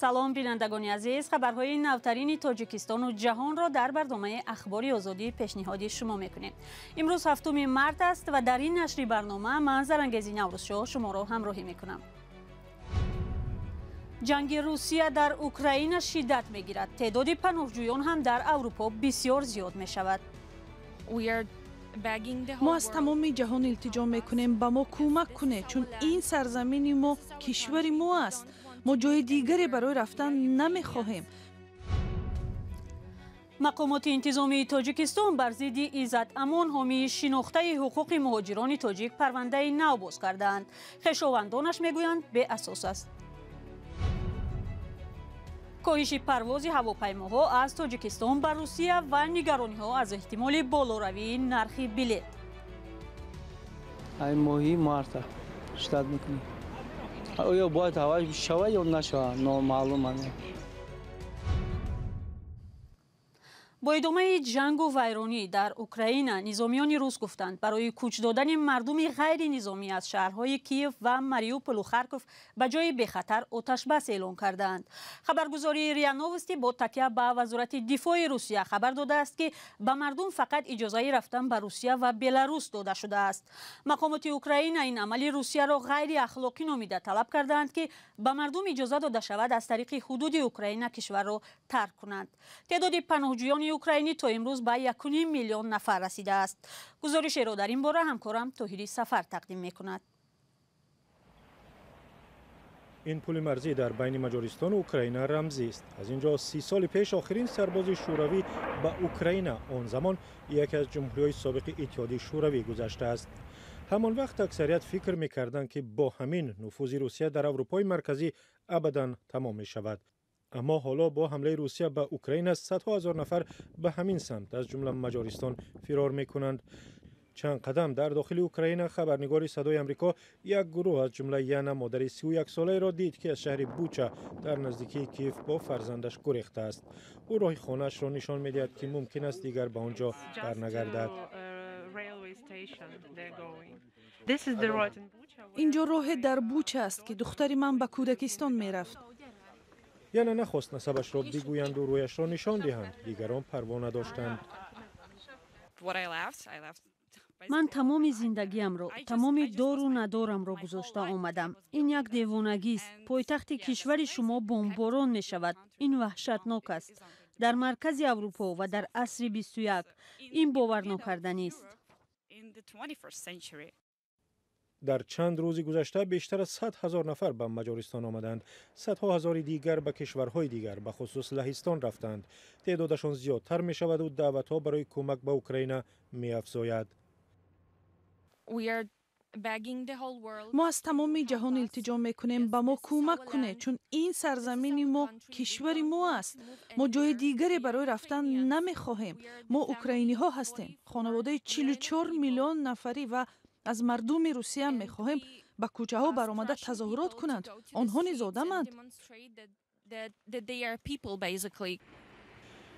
سلام بینندگان عزیز، خبرهای نوترین تاجیکستان و جهان را در برنامه اخباری آزادی پیشنهادی شما میکنیم. امروز هفتم مارس است و در این نشری برنامه من زرنگزی نوروزشاه شما را همراهی میکنم. جنگ روسیه در اوکراین شدت میگیرد. تعداد پناهجویان هم در اروپا بسیار زیاد می شود. ما از تمام جهان التجا میکنیم به ما کمک کنه، چون این سرزمین ما کشور ما است. ما جای دیگری برای رفتن نمیخواهیم. مقامات انتظامی تاجیکستان بر ضد عزت امان حامی شناخته حقوق مهاجران تاجیک پرونده نو باز کردند. خویشاوندانش میگویند بی اساس است. کاهش پرواز هواپیماها از تاجیکستان به روسیه و نگرانی‌ها از احتمال بالاروی نرخ بلیط. این ماهی مارس شدت میکنه. آیا باید هواش شود یا نشود نامعلومه. با ادامه جنگ و ویرانی در اوکراین، نظامیان روس گفتند برای کوچ دادن مردم غیر نظامی از شهرهای کیف و ماریوپول و خارکوف به جای بخطر آتش بس اعلام کردند. خبرگزاری ریا نووستی با تکیه به وزارت دفاع روسیه خبر داده است که به مردم فقط اجازه رفتن به روسیه و بلاروس داده شده است. مقامات اوکراین این عمل روسیه را غیر اخلاقی نامیده طلب کردند که به مردم اجازه داده شود از طریق حدود اوکراین کشور را ترک کنند. تعداد پناهجویان اوکراینی تا امروز به 1.5 میلیون نفر رسیده است. گزارش را در این باره همکارم طاهری سفر تقدیم می‌کند. این پل مرزی در بین مجارستان و اوکراین رمزی است. از اینجا 30 سال پیش آخرین سرباز شوروی به اوکراین آن زمان یکی از جمهوری‌های سابق اتحادیه شوروی گذشته است. همان وقت اکثریت فکر می‌کردند که با همین نفوذ روسیه در اروپای مرکزی ابداً تمام می‌شود. اما حالا با حمله روسیه به اوکراین از صدها هزار نفر به همین سمت از جمله مجارستان فرار می‌کنند. چند قدم در داخل اوکراین خبرنگار صدای آمریکا یک گروه از جمله یانا مادر 31 ساله را دید که از شهر بوچا در نزدیکی کیف با فرزندش گریخته است. او راه خانه‌اش را نشان می‌دهد که ممکن است دیگر به آنجا برنگردد. اینجا راه در بوچا است که دختر من به کودکستان میرفت. یانا نخواست نسبش را بگویند و رویش را نشان دهند. دیگران پروا نداشتند. من تمام زندگیم را، تمام دار و ندارم را گذاشته آمدم. این یک دیوانگی است. پایتخت کشور شما بمباران می شود. این وحشتناک است. در مرکز اروپا و در عصر 21 این باور نکردنی است. در چند روز گذشته بیشتر از 100,000 نفر به مجارستان آمدند. صدها هزار دیگر به کشورهای دیگر به خصوص لهستان رفتند. تعدادشان زیادتر می شود و دعوت‌ها برای کمک به اوکراین می افزاید. ما از تمام جهان التجا میکنیم به ما کمک کنه، چون این سرزمین ما کشور ما است. ما جای دیگری برای رفتن نمیخواهیم. ما اوکراینی ها هستیم. خانواده 44 میلیون نفری و از مردم روسیه میخواهیم به کوچه ها برآمده تظاهرات کنند. آنها نزاده‌اند.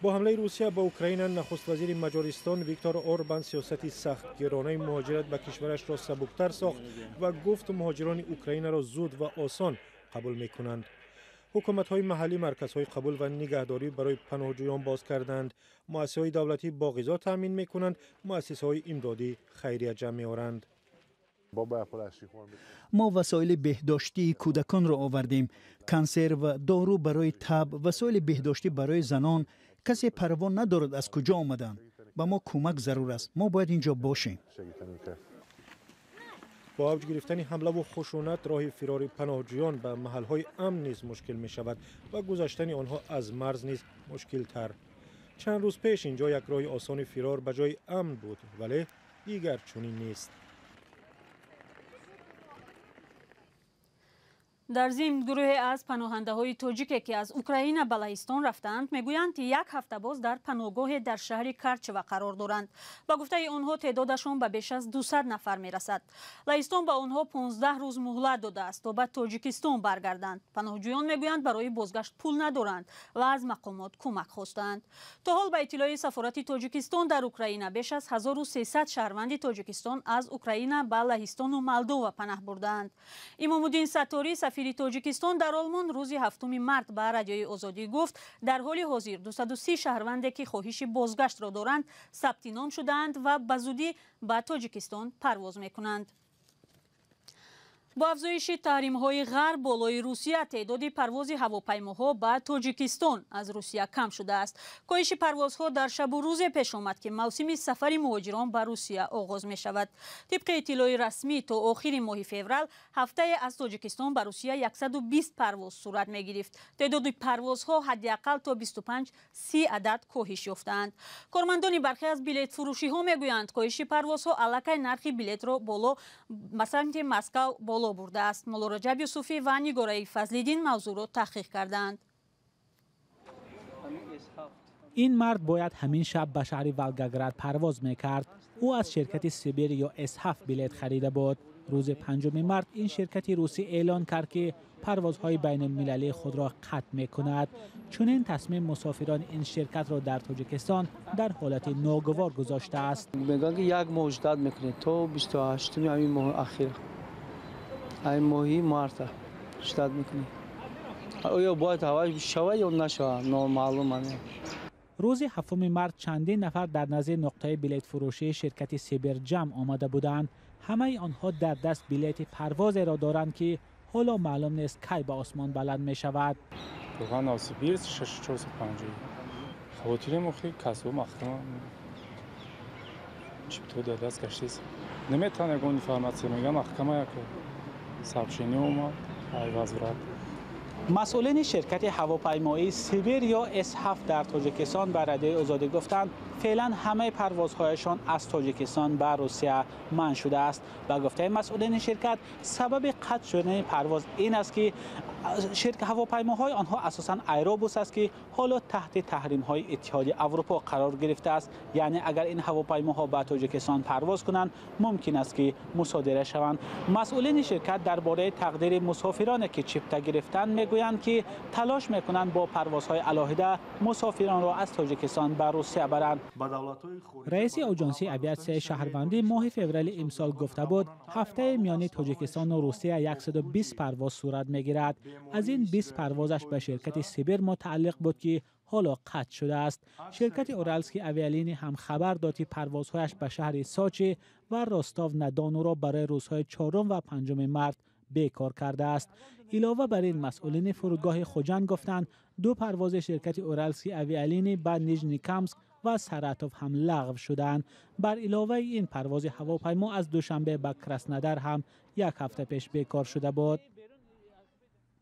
با حمله روسیه به اوکراین، نخست وزیر مجارستان ویکتور اوربان سیاست سختگیرانه مهاجرت به کشورش را سبکتر ساخت و گفت مهاجران اوکراین را زود و آسان قبول میکنند. حکومت‌های محلی مرکزهای قبول و نگهداری برای پناهجویان باز کردند. مؤسسه‌های دولتی با غذا تامین میکنند. مؤسسه‌های امدادی خیریه جمع می‌آورند. ما وسایل بهداشتی کودکان را آوردیم. کنسر و دارو برای تب، وسایل بهداشتی برای زنان. کسی پروا ندارد از کجا آمدند. به ما کمک ضرور است. ما باید اینجا باشیم. با اوج گرفتن حمله و خشونت، راه فرار پناهجویان به محل‌های امن نیز مشکل می شود و گذشتن آنها از مرز نیز مشکل تر. چند روز پیش اینجا یک راه آسان فرار به جای امن بود، ولی دیگر چنین نیست. در ضمن گروه از پناهنده های تاجیک که از اوکراین به لهستان رفتند میگویند یک هفته باز در پناهگاه در شهر کرچوا قرار دارند. با گفته آنها تعدادشان به بیش از 200 نفر میرسد. لهستان به آنها 15 روز مهلت داده است تا به تاجیکستان برگردند. پناهجویان میگویند برای بازگشت پول ندارند و از مقامات کمک خواستند. تا حال به اطلاع سفارت تاجیکستان در اوکراین بیش از 1300 شهروند تاجیکستان از اوکراین به لهستان و مولدو پناه بردند. امام الدین ستاری سفیر تاجیکستان در آلمان روز 7 مارس به رادیوی آزادی گفت در حال حاضر 230 شهروندی که خواهش بازگشت را دارند ثبت نام شدند و به زودی به تاجیکستان پرواز میکنند. با افزایش تحریم‌های غرب بالای روسیه تعداد پرواز هواپیماها به تاجیکستان از روسیه کم شده است. کاهش پروازها در شب و روز پیش آمد که موسم سفر مهاجران به روسیه آغاز می شود. طبق اطلاع رسمی تا آخر ماه فوریه هفته از تاجیکستان به روسیه 120 پرواز صورت می گرفت. تعداد پروازها حداقل تا 25-30 عدد کاهش یافتند. کارمندان برخی از بلیط فروشی ها می گویند کاهش پروازها علاقه نرخ بلیط را بالا مثلا مسکو بالا برده است. مولا رجب یوسفی و نگاره فضل‌الدین موضوع را تحقیق کردند. این مرد باید همین شب به شهر ولگاگراد پرواز میکرد. او از شرکت سیبیر یا S7 بلیط خریده بود. روز 5 مارس این شرکت روسی اعلان کرد که پروازهای بین المللی خود را قطع میکند. چون این تصمیم مسافران این شرکت را در تاجیکستان در حالت ناگوار گذاشته است. میگن که یک ماه اجداد میکنه تا 28 همین ماه اخیر این ماهی مارس اجداد میکنه. آیا باید هواش شوه یا نشوه نامعلومه. روز 7 مارس چندین نفر در نزد نقطه بلیط فروشی شرکت سیبر جمع آمده بودند. همه آنها در دست بلیط پرواز را دارند که حالا معلوم نیست کی به آسمان بلند می شود. واقعا سیبیر 6450 خواتیر مخی کسب مختم چی تو در دست گشتیست نمیتونه گون اینفورماسیون میگم محکمه که سابشینی اومد ای وزارت. مسئولین شرکت هواپیمایی سیبیر یا S7 در تاجیکستان به رادیوی آزادی گفتند فعلا همه پروازهایشان از تاجیکستان به روسیه منع شده است. با گفته مسئولین شرکت سبب قطع شدن پرواز این است که شرکت هواپیماهای آنها اساساً ایروبوس است که حالا تحت تحریم‌های اتحادیه اروپا قرار گرفته است. یعنی اگر این هواپیماها به تاجیکستان پرواز کنند ممکن است که مصادره شوند. مسئولین شرکت درباره تقدیر مسافرانی که چیپتا گرفتند میگویند که تلاش میکنند با پروازهای علاهده مسافران را از تاجیکستان به روسیه برند. رئیس آژانس اویاسیون شهروندی ماه فوریه امسال گفته بود هفته میان تاجیکستان و روسیه 120 پرواز صورت میگیرد. از این 20 پروازش به شرکت سیبر متعلق بود که حالا قطع شده است. شرکت اورالسکی اویالینی هم خبر داد که پروازهایش به شهر ساچی و راستاو ندانو را برای روزهای 4 و 5 مارس بیکار کرده است. علاوه بر این مسئولین فرودگاه خوجند گفتند 2 پرواز شرکت اورالسکی اویالینی به نیژنیکامسک و سراتوف هم لغو شدند. بر علاوه این پرواز هواپیما از دوشنبه به کراسنودار هم 1 هفته پیش بیکار شده بود.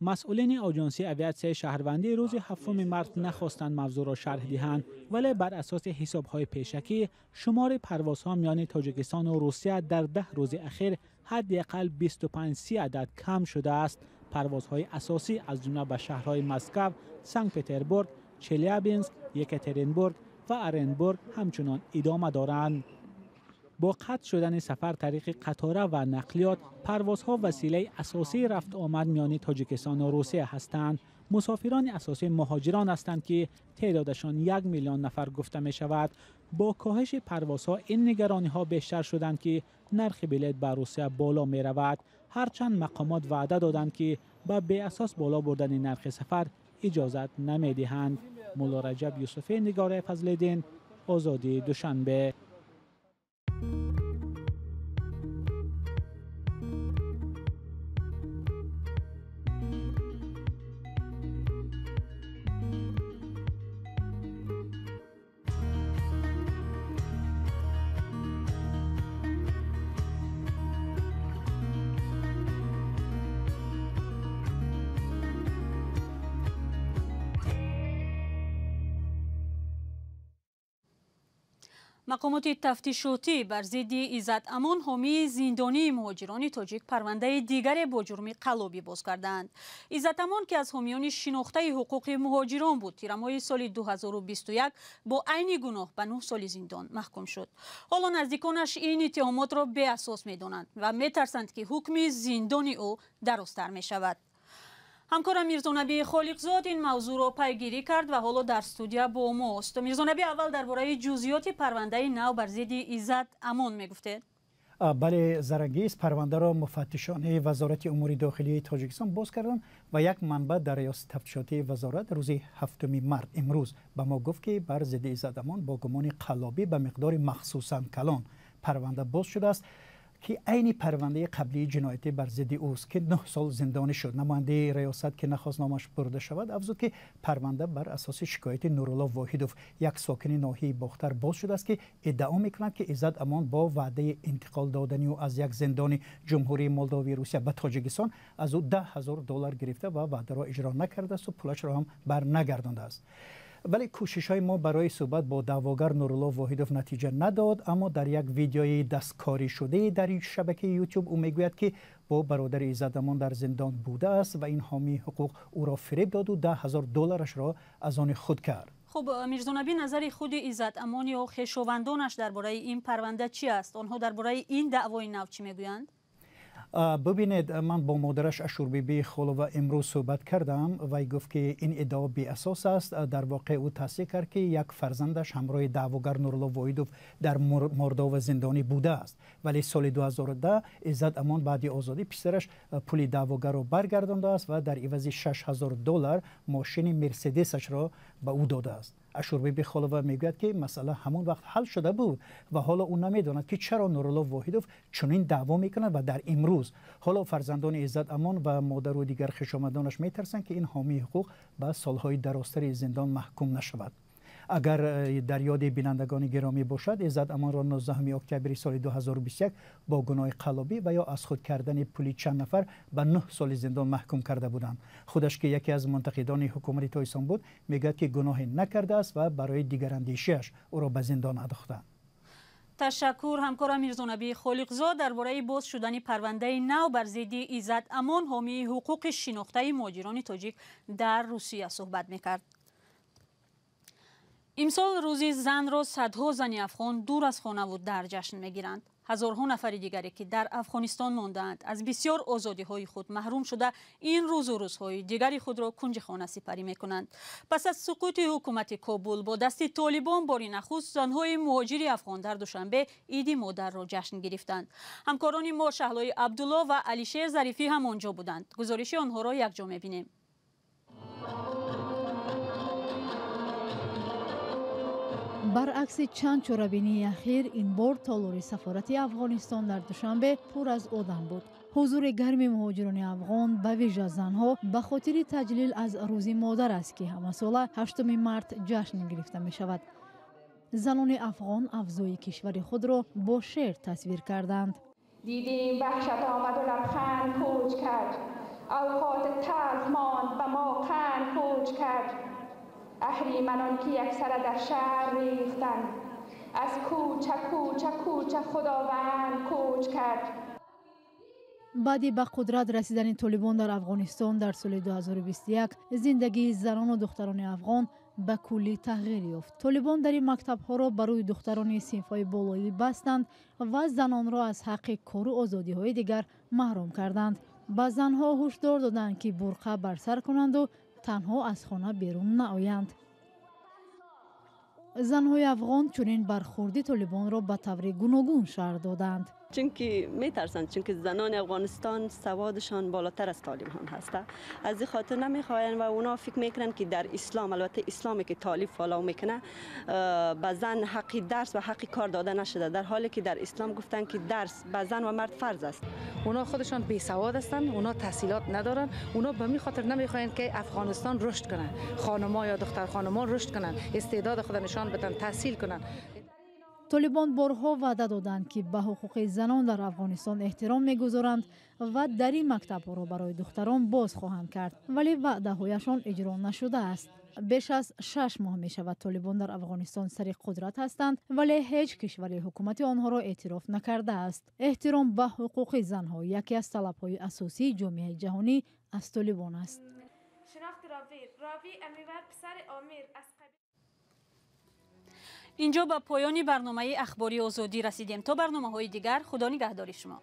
مسئولین آژانس اویاسیون شهروندی روز 7 مارس نخواستند موضوع را شرح دهند، ولی بر اساس حساب‌های پیشکی شمار پروازها میان تاجیکستان و روسیه در 10 روز اخیر حداقل 25-30 عدد کم شده است. پروازهای اساسی از جمله به شهرهای مسکو، سنت پترزبورگ، چلیابینسک، یکاترینبورگ و ارنبورگ همچنان ادامه دارند. با قطع شدن سفر طریق قطاره و نقلیات، پروازها وسیله اساسی رفت آمد میان تاجیکستان و روسیه هستند. مسافران اساسی مهاجران هستند که تعدادشان 1 میلیون نفر گفته می شود. با کاهش پروازها این نگرانی ها بیشتر شدند که نرخ بلیط به روسیه بالا می رود. هرچند مقامات وعده دادند که با بی اساس بالا بردن نرخ سفر اجازت نمی دهند. مولا رجب یوسفی، نگاره فضل‌الدین، آزادی، دوشنبه. مقامات تفتیشاتی بر ضد عزت امان حامی زندانی مهاجران تاجیک پرونده دیگر با جرم قلابی باز کردند. عزت امان که از حامیان شناخته حقوق مهاجران بود، تیر ماه سال 2021 با عین گناه به 9 سال زندان محکوم شد. حالا نزدیکانش این اتهامات را بی اساس می‌دانند و می‌ترسند که حکم زندانی او درست‌تر می‌شود. همکارم میرزانبی خالقزاد این موضوع را پیگیری کرد و حالا در استودیو با ماست. میرزانبی، اول درباره جزئیات پرونده نو بر ضد عزت امان میگفته. بله زرنگیز پرونده را مفتشان وزارت امور داخلی تاجیکستان باز کردند و یک منبع در ریاست تفتیشاتی وزارت روز 7 مارس امروز به ما گفت که بر ضد عزت امان با گمان قلابی به مقدار مخصوصا کلان پرونده باز شده است که عین پرونده قبلی جنایتی بر ضد اوست که 9 سال زندانی شد. نماینده ریاست که نخواست نامش برده شود افزود که پرونده بر اساس شکایت نورالله واحدوف یک ساکن ناحیه باختر باز شده است که ادعا میکنند که عزت امان با وعده انتقال دادنی و از یک زندان جمهوری مولداوی روسیه به تاجیکستان از او $10,000 گرفته و وعده را اجرا نکرده است و پولش را هم بر نگردانده است. ولی کوشش های ما برای صحبت با دعواگر نورالله واحدوف نتیجه نداد، اما در یک ویدیوی دستکاری شده در شبکه یوتیوب او میگوید که با برادر عزت امان در زندان بوده است و این حامی حقوق او را فریب داد و $10,000 را از آن خود کرد. خب میرزا نبی، نظر خود عزت امان یا خویشاوندانش درباره این پرونده چی است؟ آنها درباره این دعوای نو چی میگویند؟ ببینید، من با مادرش اشوربیبی خلوه امروز صحبت کردم و گفت که این ادعا بی اساس است. در واقع او تصدیق کرد که یک فرزندش همراه دعواگر نورالله واحدوف در مرداو زندانی بوده است، ولی سال 2010 عزت امان بعد آزادی پسرش پول دعواگر را برگردانده است و در عوض $6,000 ماشین مرسدسش را به او داده است. اشوربیبی خلوه میگوید که مسئله همون وقت حل شده بود و حالا او نمیداند که چرا نورالله واحدوف چنین دعوا میکند و در امروز حالا فرزندان عزت امان و مادر و دیگر خویشاوندانش میترسند که این حامی حقوق به سالهای درازتر زندان محکوم نشود. اگر در یاد بینندگان گرامی باشد، عزت امان را 19 اکتبر سال 2021 با گناه قلابی و یا از خود کردن پولی چند نفر به 9 سال زندان محکوم کرده بودند. خودش که یکی از منتقدان حکومت تایسان بود، میگوید که گناه نکرده است و برای دیگراندیشی‌اش او را به زندان انداختند. تشکر همکارم میرزا نبی خالقزاد درباره باز شدن پرونده نو بر ضد عزت امان حامی حقوق شناخته مهاجران تاجیک در روسیه صحبت میکرد. امسال روزی زن را صدها زن افغان دور از خانواده در جشن میگیرند. هزارها نفر دیگری که در افغانستان ماندند از بسیار آزادی های خود محروم شده این روز و روزهای دیگری خود را کنج خانه سپری میکنند. پس از سقوط حکومت کابل با دست طالبان باری نخست زنهای مهاجر افغان در دوشنبه عید مادر را جشن گرفتند. همکاران ما شهلای عبدالله و علیشیر ظریفی هم آنجا بودند. گزارش آنها را یکجا میبینیم. برعکس چند چوربینی اخیر، این بار تالار سفارت افغانستان در دوشنبه پر از آدم بود. حضور گرم مهاجران افغان به ویژه زنها به خاطر تجلیل از روز مادر است که همه ساله 8 مارس جشن گرفته می شود. زنان افغان افزای کشور خود را با شعر تصویر کردند. دیدیم وحشت آمد و لبخند کوچ کرد، اوقات تلخ ماند به ما قند کوچ کرد. اهریمنان که یکسره در شهر ریختند، از کوچه کوچه کوچه خداوند کوچ کرد. بعد به قدرت رسیدن طالبان در افغانستان در سال 2021 زندگی زنان و دختران افغان به کلی تغییر یافت. طالبان در این مکتب‌ها را برای دختران صنف‌های بالایی بستند و زنان را از حق کار و آزادی‌های دیگر محروم کردند. به زنها هشدار دادند که برقع بر سر کنند و تنها از خانه بیرون نآیند. زنهای افغان چنین برخوردی طالبان را به طور گوناگون شرح دادند. چونکه میترسند، چونکه زنان افغانستان سوادشان بالاتر از طالبان هسته، از این خاطر نمیخواین و اونا فکر میکنن که در اسلام، البته اسلامی که طالب فالو میکنه، به زن حقی درس و حقی کار داده نشده، در حالی که در اسلام گفتن که درس به زن و مرد فرض است. اونا خودشان بی سواد هستند، اونا تحصیلات ندارن، اونا به می خاطر نمیخواین که افغانستان رشد کنه، خانم‌ها یا دختر خانم‌ها رشد کنن، استعداد خود نشان بدن، تحصیل کنن. طالبان بارها وعده دادند که به حقوق زنان در افغانستان احترام میگذارند و در این مکتب‌ها را برای دختران باز خواهند کرد، ولی وعده هایشان اجرا نشده است. بیش از 6 ماه می شود طالبان در افغانستان سر قدرت هستند، ولی هیچ کشور حکومت آنها را اعتراف نکرده است. احترام به حقوق زنها یکی از طلب‌های اساسی جامعه جهانی از طالبان است. شناخت راوی امیور پسر آمیر از اینجا به پایان برنامه اخباری آزادی رسیدیم. تا برنامه‌های دیگر، خدا نگهدار شما.